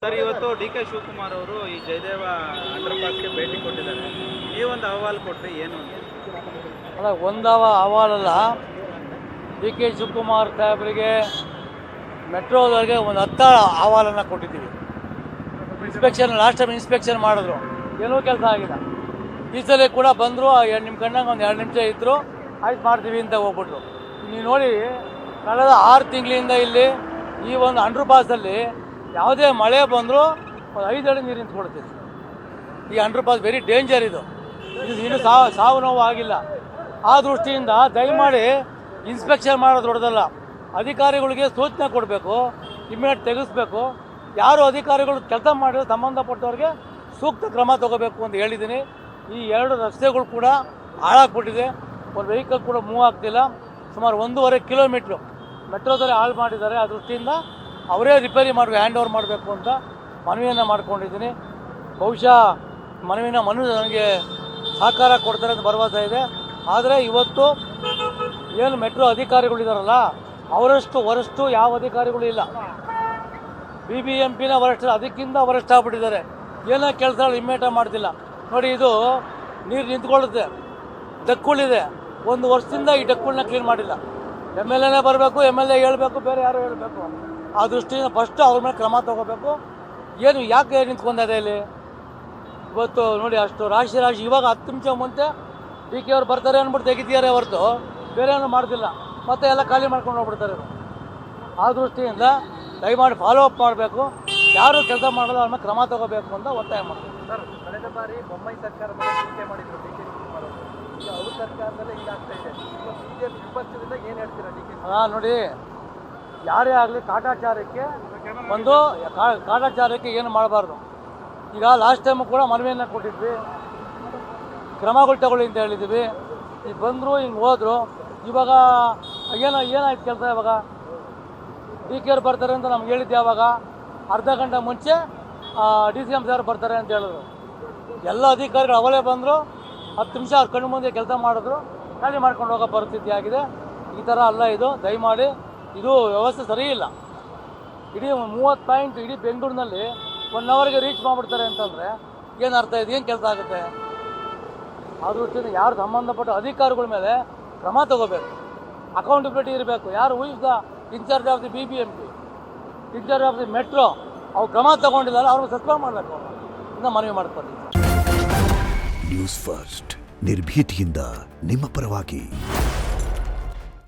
Sir, ಇವತ್ತು ಡಿ.ಕೆ. ಶಿವಕುಮಾರ್ ಅವರು ಈ ಜಯದೇವ ಅಂಡರ್ ಪಾಸ್ಗೆ ಭೇಟಿ ಕೊಟ್ಟಿದ್ದಾರೆ. ನೀವೊಂದು ಅಹವಾಲು ಕೊಟ್ಟರೆ ಏನು ಅಂತ? ಅಲ್ಲ, ಅಹವಾಲಲ್ಲ. ಡಿ.ಕೆ. ಶಿವಕುಮಾರ್ ಸಾಹೇಬರಿಗೆ ಮೆಟ್ರೋದವರೆಗೆ ಒಂದು 10 ಅಹವಾಲನ್ನು ಕೊಟ್ಟಿದ್ದೀವಿ. ಲಾಸ್ಟ್ ಟೈಮ್ ಇನ್ಸ್ಪೆಕ್ಷನ್ ಮಾಡಿದ್ರು, ಏನೂ ಕೆಲಸ ಆಗಿಲ್ಲ. ಈ ಸಲ ಕೂಡ ಬಂದರು, ನಿಮ್ಮ ಕಣ್ಣಂಗೆ ಒಂದು 2 ನಿಮಿಷ ಇದ್ದರು, ಆಯ್ತು ಮಾಡ್ತೀವಿ ಅಂತ ಹೋಗ್ಬಿಟ್ರು. ನೀವು ನೋಡಿ, ಕಳೆದ 6 ತಿಂಗಳಿಂದ ಇಲ್ಲಿ ಈ ಒಂದು ಅಂಡರ್ ಪಾಸಲ್ಲಿ ಯಾವುದೇ ಮಳೆ ಬಂದರೂ ಒಂದು 5 ಅಡಿ ನೀರು ನಿಂತ್ಕೊಳ್ತೀವಿ. ಈ ಅಂಡರ್ ಪಾಸ್ ವೆರಿ ಡೇಂಜರ್. ಇದು ಇನ್ನೂ ಸಾವು ನೋವು ಆಗಿಲ್ಲ. ಆ ದೃಷ್ಟಿಯಿಂದ ದಯಮಾಡಿ ಇನ್ಸ್ಪೆಕ್ಷನ್ ಮಾಡೋದು ದೊಡ್ಡದಲ್ಲ. ಅಧಿಕಾರಿಗಳಿಗೆ ಸೂಚನೆ ಕೊಡಬೇಕು, ಇಮ್ಮಿಡಿಯೇಟ್ ತೆಗೆಸಬೇಕು. ಯಾರು ಅಧಿಕಾರಿಗಳು ಕೆಲಸ ಮಾಡಿದ್ರೆ ಸಂಬಂಧಪಟ್ಟವ್ರಿಗೆ ಸೂಕ್ತ ಕ್ರಮ ತಗೋಬೇಕು ಅಂತ ಹೇಳಿದ್ದೀನಿ. ಈ 2 ರಸ್ತೆಗಳು ಕೂಡ ಹಾಳಾಗ್ಬಿಟ್ಟಿದೆ, ಒಂದು ವೆಹಿಕಲ್ ಕೂಡ ಮೂವ್ ಆಗ್ತಿಲ್ಲ. ಸುಮಾರು 1.5 ಕಿಲೋಮೀಟ್ರು ಮೆಟ್ರೋದಲ್ಲಿ ಹಾಳು ಮಾಡಿದ್ದಾರೆ. ಆ ದೃಷ್ಟಿಯಿಂದ ಅವರೇ ರಿಪೇರಿ ಮಾಡಬೇಕು, ಹ್ಯಾಂಡ್ ಓವರ್ ಮಾಡಬೇಕು ಅಂತ ಮನವಿಯನ್ನು ಮಾಡ್ಕೊಂಡಿದ್ದೀನಿ. ಬಹುಶಃ ಮನವಿ ನನಗೆ ಸಹಕಾರ ಕೊಡ್ತಾರೆ ಅಂತ ಭರವಸೆ ಇದೆ. ಆದರೆ ಇವತ್ತು ಏನು ಮೆಟ್ರೋ ಅಧಿಕಾರಿಗಳಿದಾರಲ್ಲ, ಅವರಷ್ಟು ವರಷ್ಟು ಯಾವ ಅಧಿಕಾರಿಗಳು ಇಲ್ಲ. BBMPನ ವರಿಷ್ಠ ಅದಕ್ಕಿಂತ ವರಿಷ್ಠ ಆಗ್ಬಿಟ್ಟಿದ್ದಾರೆ. ಏನೋ ಕೆಲಸ ಇಮ್ಮಿಡಿಯೇಟ್ ಮಾಡ್ತಿಲ್ಲ. ನೋಡಿ, ಇದು ನೀರು ನಿಂತ್ಕೊಳ್ಳುತ್ತೆ, ಡಕ್ಕುಳಿದೆ. 1 ವರ್ಷದಿಂದ ಈ ಡಕ್ಕುಳನ್ನ ಕ್ಲೀನ್ ಮಾಡಿಲ್ಲ. MLA ಬರಬೇಕು, MLA ಹೇಳಬೇಕು, ಬೇರೆ ಯಾರು ಹೇಳಬೇಕು. ಆ ದೃಷ್ಟಿಯಿಂದ ಫಸ್ಟ್ ಅವ್ರ ಮೇಲೆ ಕ್ರಮ ತಗೋಬೇಕು. ಏನು ಯಾಕೆ ನಿಂತ್ಕೊಂಡಿದೆ ಇಲ್ಲಿ ಇವತ್ತು ನೋಡಿ, ಅಷ್ಟು ರಾಶಿ ಇವಾಗ 10 ನಿಮಿಷ ಮುಂಚೆ ಡಿ.ಕೆ. ಅವ್ರು ಬರ್ತಾರೆ ಅಂದ್ಬಿಟ್ಟು ತೆಗಿತಿದ್ದಾರೆ ಹೊರತು ಬೇರೆ ಏನೂ ಮಾಡ್ತಿಲ್ಲ. ಮತ್ತೆ ಎಲ್ಲ ಖಾಲಿ ಮಾಡ್ಕೊಂಡು ಹೋಗ್ಬಿಡ್ತಾರೆ. ಆ ದೃಷ್ಟಿಯಿಂದ ದಯಮಾಡಿ ಫಾಲೋ ಅಪ್ ಮಾಡಬೇಕು. ಯಾರು ಕೆಲಸ ಮಾಡೋದು ಅವ್ರ ಮೇಲೆ ಕ್ರಮ ತಗೋಬೇಕು ಅಂತ ಒತ್ತಾಯ ಮಾಡ್ತೀವಿ. ಸರ್, ಕಳೆದ ಬಾರಿ ಬೊಮ್ಮಾಯಿ ಸರ್ಕಾರ ಟೀಕೆ ಮಾಡಿದ್ರು ಡಿ.ಕೆ. ಶಿವಕುಮಾರ್ ಅವರು. ಈಗ ಅವ್ರ ಸರ್ಕಾರದಲ್ಲೇ ಹೀಗಾಗ್ತಾ ಇದೆ. BJP ವಿಪಕ್ಷದಿಂದ ಏನು ಹೇಳ್ತೀರಾ ಡಿ.ಕೆ.? ನೋಡಿ, ಯಾರೇ ಆಗಲಿ ಕಾಟಾಚಾರಕ್ಕೆ ಏನು ಮಾಡಬಾರ್ದು. ಈಗ ಲಾಸ್ಟ್ ಟೈಮು ಕೂಡ ಮನವಿಯನ್ನು ಕೊಟ್ಟಿದ್ವಿ, ಕ್ರಮಗಳು ತಗೊಳ್ಳಿ ಅಂತ ಹೇಳಿದ್ವಿ. ಈಗ ಬಂದರು, ಹಿಂಗೆ ಹೋದರು. ಇವಾಗ ಏನಾಯ್ತು ಕೆಲಸ? ಇವಾಗ ಡಿ.ಕೆ. ಅವ್ರು ಬರ್ತಾರೆ ಅಂತ ನಮ್ಗೆ ಹೇಳಿದ್ದು ಯಾವಾಗ? ಅರ್ಧ ಗಂಟೆ ಮುಂಚೆ DCM ಸಾರ್ ಬರ್ತಾರೆ ಅಂತ ಹೇಳಿದ್ರು. ಎಲ್ಲ ಅಧಿಕಾರಿಗಳು ಅವಲೇ ಬಂದರು, 10 ನಿಮಿಷ ಅವ್ರ ಕಣ್ಣು ಮುಂದೆ ಕೆಲಸ ಮಾಡಿದ್ರು, ಖಾಲಿ ಮಾಡ್ಕೊಂಡು ಹೋಗೋ ಪರಿಸ್ಥಿತಿ ಆಗಿದೆ. ಈ ಥರ ಅಲ್ಲ ಇದು. ದಯಮಾಡಿ, ಇದು ವ್ಯವಸ್ಥೆ ಸರಿ ಇಲ್ಲ. ಇಡೀ 30 ಪಾಯಿಂಟ್ ಇಡೀ ಬೆಂಗಳೂರಿನಲ್ಲಿ 1 ಅವರ್ಗೆ ರೀಚ್ ಮಾಡಿಬಿಡ್ತಾರೆ ಅಂತಂದರೆ ಏನು ಅರ್ಥ ಇದೆ? ಏನು ಕೆಲಸ ಆಗುತ್ತೆ? ಆ ದೃಷ್ಟಿಯಿಂದ ಯಾರು ಸಂಬಂಧಪಟ್ಟ ಅಧಿಕಾರಿಗಳ ಮೇಲೆ ಕ್ರಮ ತಗೋಬೇಕು, ಅಕೌಂಟಬಿಲಿಟಿ ಇರಬೇಕು. ಯಾರು who is the incharge of the BBMP, incharge of the metro, ಅವ್ರು ಕ್ರಮ ತಗೊಂಡಿದ್ದಾರೆ, ಅವ್ರಿಗೆ ಸಸ್ಪೆಂಡ್ ಮಾಡಬೇಕು ಅಂತ ಮನವಿ ಮಾಡ್ತಾರೆ. ನ್ಯೂಸ್ ಫಸ್ಟ್, ನಿರ್ಭೀತಿಯಿಂದ ನಿಮ್ಮ ಪರವಾಗಿ.